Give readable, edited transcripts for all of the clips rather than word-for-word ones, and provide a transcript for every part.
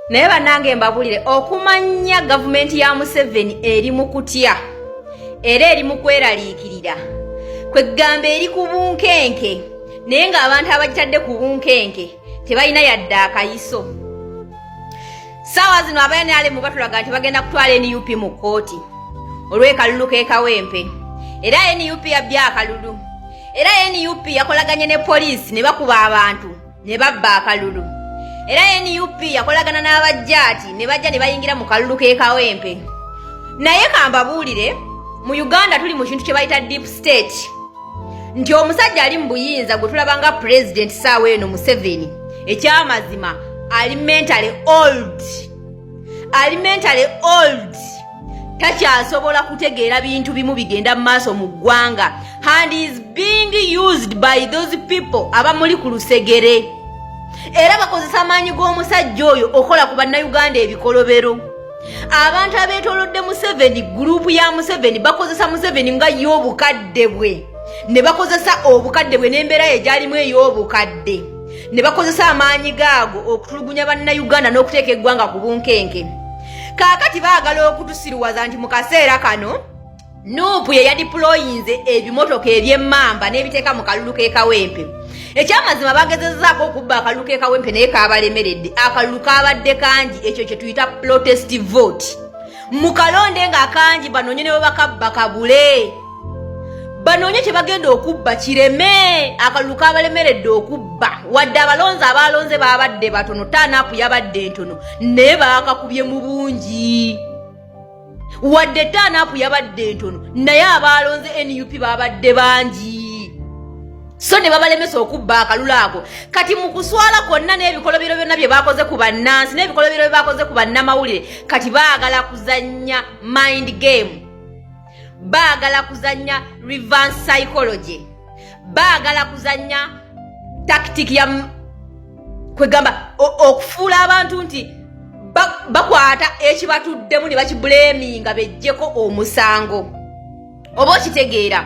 naye bannange mbabulire okumanya gavumenti ya Museveni eri mu kutya era eri mu kweraliikirira kwegamba eri ku bunkenke naye ng'abantu abagitadde ku bunkenke tebalina yadde akayiso. Saawa zino abaNRM batulaga nti bagenda kutwala NUP mu kkooti olw'ekalulu k'ekawempe era NUP yabbya akalulu era NUP yakolaganye ne poliisi ne bakuba abantu ne babba akalulu era NUP yakolagana n'abajjaati ne bajja ne bayingira mu kalulu k'ekawempe. Naye kambabuulire mu Uganda tuli mu kintu kye bayita deep state nti omusajja ali mu buyinza gwe tulaba nga president saawa eno Museveni ekyamazima ali mentally old takyasobola kutegeera bintu bimu bigenda mu maaso mu ggwanga and is being used by those people abamuli ku lusegere era bakozesa amaanyi g'omusajja oyo okola ku bannayuganda ebikolobero. Abantu abeetoolodde Museveni gurupu ya Museveni bakozesa Museveni nga y'obukadde bwe ne bakozesa obukadde bwe n'embeera ye gyalimu ey'obukadde ne bakozesa amaanyi gaago okutulugunya bannayuganda n'okuteeka eggwanga ku bunkenke. Kaakati baagala okutusiruwaza nti mu kaseera kano Nuupu ye yadiployinze ebimotoka eby'emmamba n'ebiteeka mu kalulu k'ekawempe. Ekyamazima bagezezzaako okubba akalulu k'ekawempe naye kaabalemeredde. Akalulu kaabadde kangi ekyo kye tuyita protest vote. Mu kalonde ng'akangi banoonye ne bwe bakabba kabule. Banoonye kye bagenda okubba kireme. Akalulu kaabalemeredde okubba. Wadde abalonzi abalonze baabadde batono, TANAPU yabadde ntono naye baakakubye mu bungi. Wadde TANAPU yabadde ntono naye abalonze NUP baabadde bangi. So ne babalemesa okubba akalulu ako. Kati mu kuswala kwonna n'ebikolobero byonna bye baakoze ku bannansi n'ebikolobero bye baakoze ku bannamawulire kati baagala kuzannya mind game, baagala kuzannya reverse psychology, baagala kuzannya tactic ya kwegamba okufuula abantu nti bakwata ekibatuddemu ne bakibulaminga bejjeko omusango. Oba okitegeera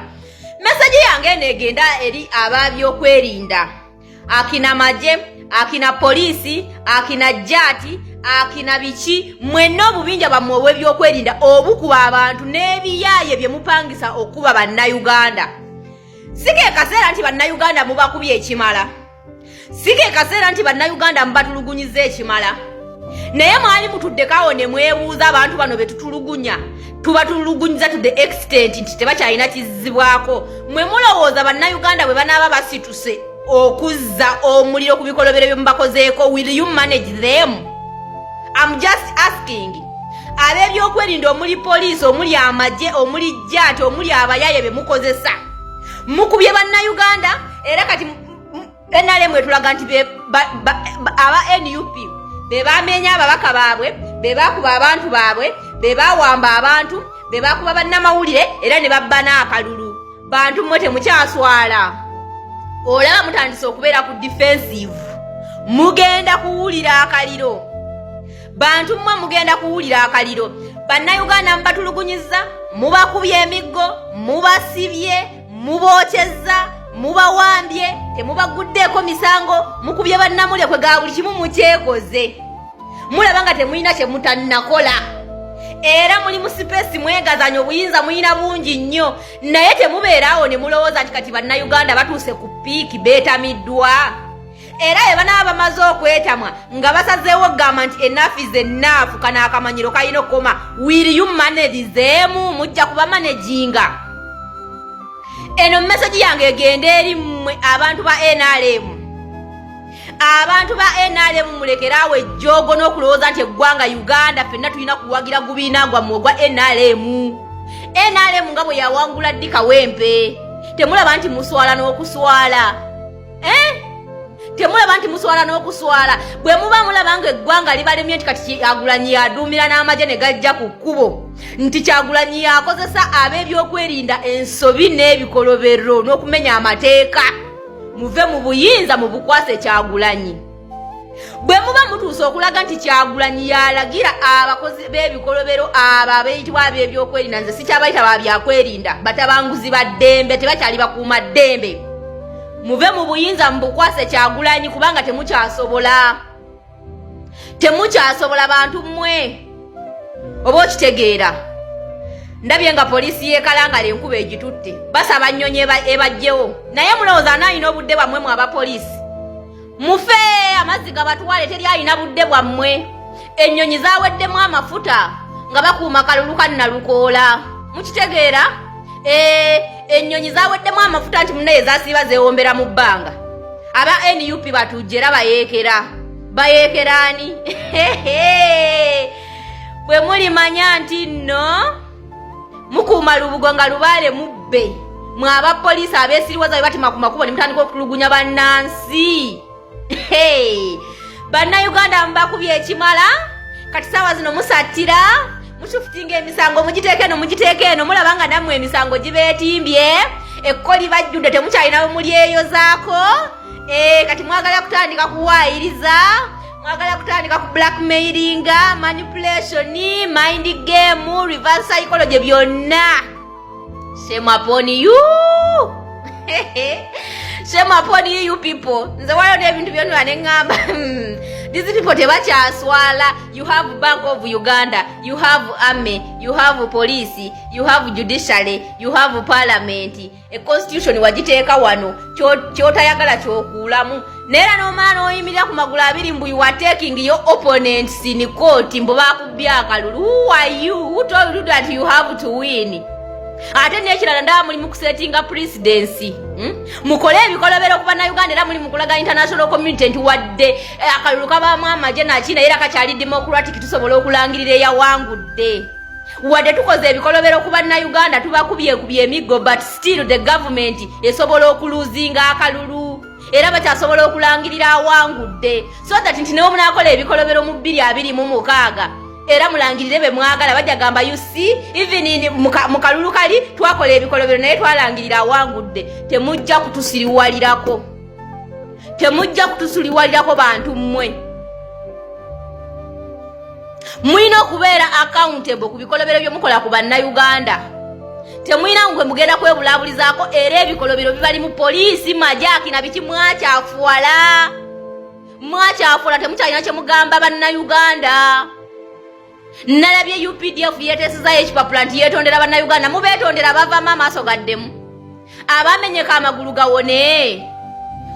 mesaje yange negenda eri ababyokwerinda, akina maje, akina polisi, akina jati, akina biki, mwenna obubinja bammwe obw'ebyokwerinda obukuba abantu n'ebiyaaye bye mupangisa okuba bannayuganda. Sike kaseera nti bannayuganda mubakubye ekimala, sike kaseera nti bannayuganda mubatulugunyiza ekimala, naye mwali mutuddekawo ne mwebuuza abantu bano betutulugunya tubatulugunyiza to the extent nti tebakyalina kizibwako. Mwe mulowooza bannayuganda bwe banaaba basituse okuzza omuliro ku bikolobero bye mubakozeeko, will you manage them? I'm just asking. Ab'ebyokwerinda omuli poliisi, omuli amagye, omuli jati, omuli abayaye be mukozesa mukubye bannayuganda era kati NRM etulaga nti aba NUP be bamenya ababaka baabwe, be bakuba abantu baabwe, be bawamba abantu, be bakuba bannamawulire era ne babba n'akalulu. Bantu mmwe temukyaswala. Olaba mutandise okubeera ku defensive. Mugenda kuwulira akaliro. Bantu mmwe mugenda kuwulira akaliro. Bannayuganda mubatulugunyiza, mubakubye emiggo, mubasibye, mubokyezza, mubawambye, temubaguddeeko misango, mukubye bannamulye kwega buli kimu mukyekoze. Mulaba nga temulina kye mutannakola. Era muli mu space mwegazanya obuyinza muyina bungi nnyo naye temubeeraawo ne mulowooza nti kati bannayuganda batuuse ku piiki beetamiddwa. Era be banaaba bamaze okwetamwa nga basazeewo gamba nti enough is enough, kana akamanyiro kalina okukoma. Will you manage them? Mujja kuba managinga. Eno message yange egende eri mmwe abantu ba NRM. Abantu ba NRM mulekerawo ejjogo n'okulowooza nti eggwanga Uganda ffenna tulina kuwagira gubiina gwammwe ogwa NRM. NRM nga bwe yawangula ddi Kawempe. Temulaba nti muswala n'okuswala. Temulaba nti muswala n'okuswala. Bwe muba mulaba nga eggwanga libalemye nti kati Kyagulanyi yaduumira n'amagye ne gajja ku kkubo, nti Kyagulanyi yakozesa ab'ebyokwerinda ensobi n'ebikolobero n'okumenya amateeka, muve mu buyinza mu bukwase Kyagulanyi. Bwe muba mutuuse okulaga nti Kyagulanyi yalagira abakozi b'ebikolobero abo abayitibwa ab'ebyokwerinda, nze sikyabayita ba byakwerinda, batabanguzi ba ddembe, tebakyali bakuuma ddembe, muve mu buyinza mu bukwase Kyagulanyi kubanga temukyasobola. temukyasobola bantu mmwe oba okitegeera. Ndabye nga poliisi yekalangala enkuba egitutte basaba nnyonyi ebajjewo naye mulowooza anaayina obudde bwammwe mu abapoliisi mufe amazzi gabatwale teri ayina budde bwammwe. Ennyonyi zaweddemu amafuta nga bakuuma kalulu kannalukoola mukitegeera. Ennyonyi zaweddemu amafuta nti munnaye zasiiba zeewombera mu bbanga. Aba NUP batujje era bayeekeraani bwe mulimanya nti nno mukuuma lubugo nga lubaale mubbe mwe abapoliisi abeesiriwaza bwe batima ku makubo ne mutandika okutulugunya bannansi. Bannayuganda mubakubye ekimala kati saawa zino musattira mushufutinga emisango mugiteeka eno mulaba nga nammwe emisango gibeetimbye ekkoli bajjudde temukyalina we mulyeyozaako. Kati mwagala kutandika kuwaayiriza mwagala kutandika ku blackmailinga manipulation mind game reverse psychology byonna. Shame upon you. Shame upon you people. Nze waliwo n'ebintu byonna neŋŋamba these people tebakyaswala. You have Bank of Uganda, you have army, you have police, you have judiciary, you have parliament. A constitution wagiteeka wano kyotayagala kyokuulamu neera n'omaana oyimirira ku magulu abiri mbu you are taking your opponents in court mbu baakubye akalulu. Who are you? Who told you that you have to win? Ate n'ekirala ndaba muli mu kusetinga presidency. Mukole ebikolobero ku bannayuganda era muli mu kulaga international community nti wadde akalulu kabaamu amagye nakina era kakyali democratic tusobola okulangirira eyawangudde. Wadde tukoze ebikolobero ku bannayuganda tubakubyekubye emiggo but still the government esobola okuluzinga akalulu era bakyasobola okulangirira awangudde so that nti newo munaakola ebikolobero mu 2026 era mulangirire be mwagala bajja gamba you see even in mukalulu kali twakola ebikolobero naye twalangirira awangudde. Temujja kutusiriwalirako bantu mmwe. Mwina okubeera accountable ku bikolobero byomukola ku bannayuganda. Temwina ngwe mugenda kwebulabulizaako era ebikolobero bibali mu poliisi majaki na biki mwakyafuwala temukyalina kye mugamba bannayuganda. Nalabye UPDF yeteesezaayo ekipapula nti yeetondera bannayuganda mubeetondera bavaamu amaaso gaddemu abamenyeka amagulu gawone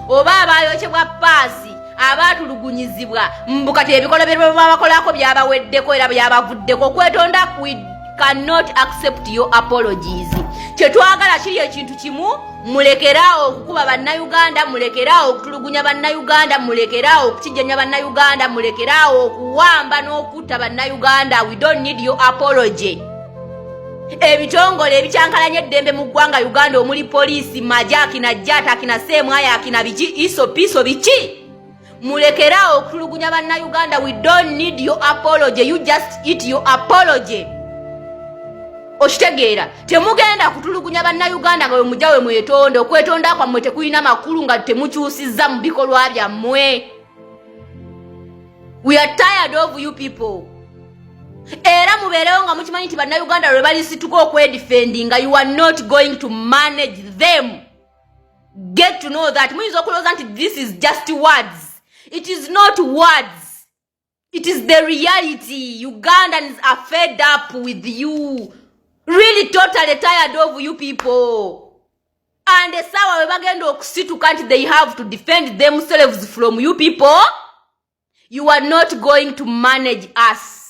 oba abayokyebwa paasi abaatulugunyizibwa mbukati ebikolobero bye babakolako byabaweddeko era byabavuddeko kwetonda we cannot accept your apologies. Kyetwagala kiri ekintu kimu mulekeraawo okukuba bannayuganda mulekeraawo okutulugunya bannayuganda mulekeraawo okukijjanya bannayuganda mulekeraawo okuwamba n'okutta bannayuganda. We don't need your apology. Ebitongole ebikyankalanya eddembe mu ggwanga Uganda omuli poliisi majaki na jata kina semwaya akina biki iso piso biki mulekeraawo okutulugunya bannayuganda. We don't need your apology. You just eat your apology. Okitegeera temugenda kutulugunya bannayuganda nga mujja we mwetonda okwetonda kwammwe tekulina makulu nga temukyusizza mu bikolwa byammwe. We are tired of you people. Era mubeerewo nga mukimanyi nti bannayuganda lwe balisituka okwedefendinga you are not going to manage them. Get to know that. Muyinza okulowooza nti this is just words. It is not words. It is the reality. Ugandans are fed up with you. Really totally tired of you people. And sawa we bagenda okusituka nti they have to defend themselves from you people. You are not going to manage us.